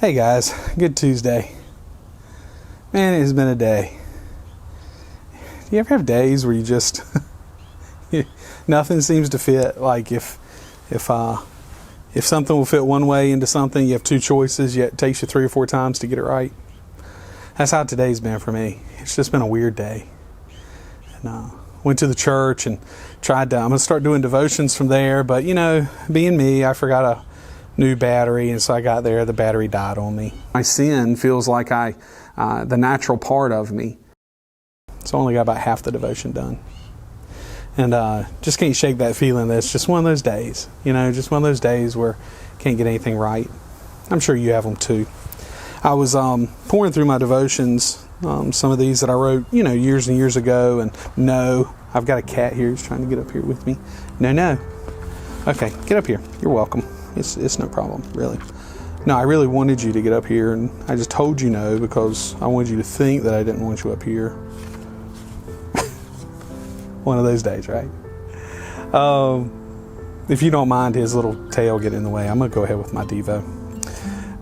Hey guys, good Tuesday. Man, it has been a day. Do you ever have days where you just nothing seems to fit? Like if something will fit one way into something, you have two choices, yet it takes you 3 or 4 times to get it right. That's how today's been for me. It's just been a weird day. And went to the church and tried to. I'm gonna start doing devotions from there, but being me, I forgot a new battery, and so I got there, the battery died on me. My sin feels like the natural part of me. So I only got about half the devotion done. And just can't shake that feeling that it's just one of those days, just one of those days where can't get anything right. I'm sure you have them too. I was pouring through my devotions, some of these that I wrote, years and years ago, and no, I've got a cat here who's trying to get up here with me. No. Okay, get up here. You're welcome. It's no problem, really. No, I really wanted you to get up here, and I just told you no because I wanted you to think that I didn't want you up here. One of those days, right? If you don't mind his little tail getting in the way, I'm going to go ahead with my Devo.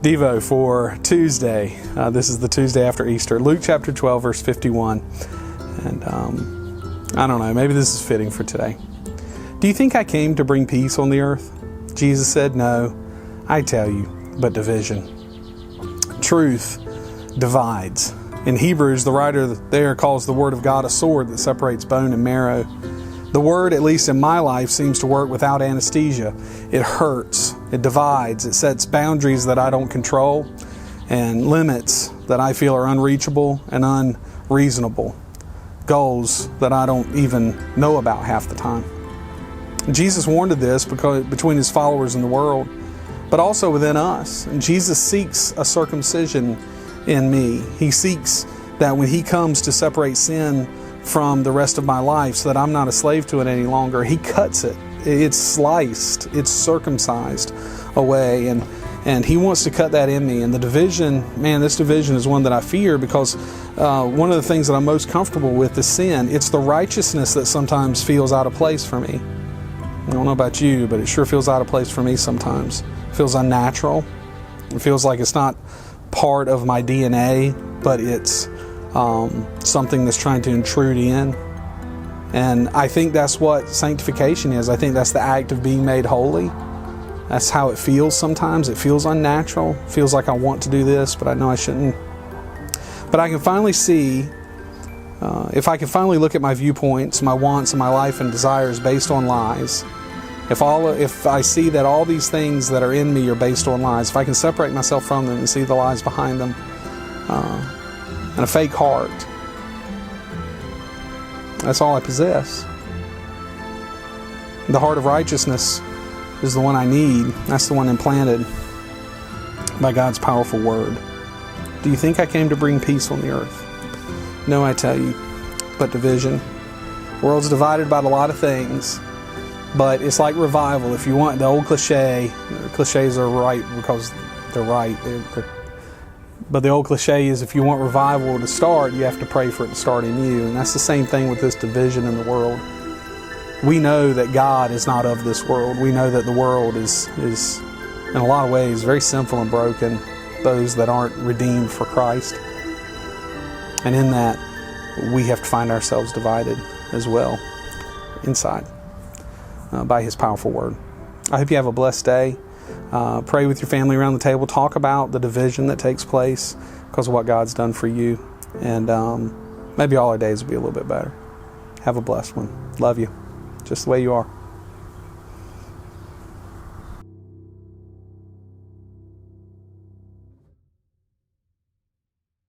Devo for Tuesday. This is the Tuesday after Easter. Luke chapter 12, verse 51. And I don't know, maybe this is fitting for today. Do you think I came to bring peace on the earth? Jesus said, no, I tell you, but division. Truth divides. In Hebrews, the writer there calls the Word of God a sword that separates bone and marrow. The Word, at least in my life, seems to work without anesthesia. It hurts, it divides, it sets boundaries that I don't control, and limits that I feel are unreachable and unreasonable. Goals that I don't even know about half the time. Jesus warned of this because between his followers and the world, but also within us. And Jesus seeks a circumcision in me. He seeks that when he comes to separate sin from the rest of my life so that I'm not a slave to it any longer, he cuts it. It's sliced. It's circumcised away. And he wants to cut that in me. And the division, this division is one that I fear because one of the things that I'm most comfortable with is sin. It's the righteousness that sometimes feels out of place for me. I don't know about you, but it sure feels out of place for me sometimes. It feels unnatural. It feels like it's not part of my DNA, but it's something that's trying to intrude in. And I think that's what sanctification is. I think that's the act of being made holy. That's how it feels sometimes. It feels unnatural. It feels like I want to do this, but I know I shouldn't. But I can finally see, if I can finally look at my viewpoints, my wants, and my life and desires based on lies, if I see that all these things that are in me are based on lies, if I can separate myself from them and see the lies behind them, and a fake heart, that's all I possess. The heart of righteousness is the one I need. That's the one implanted by God's powerful word. Do you think I came to bring peace on the earth? No, I tell you, but division. The world's divided about a lot of things, but it's like revival. If you want the old cliches are right because they're right. But the old cliche is if you want revival to start, you have to pray for it to start in you. And that's the same thing with this division in the world. We know that God is not of this world. We know that the world is in a lot of ways very sinful and broken, those that aren't redeemed for Christ. And in that, we have to find ourselves divided as well inside by his powerful word. I hope you have a blessed day. Pray with your family around the table. Talk about the division that takes place because of what God's done for you. And maybe all our days will be a little bit better. Have a blessed one. Love you. Just the way you are.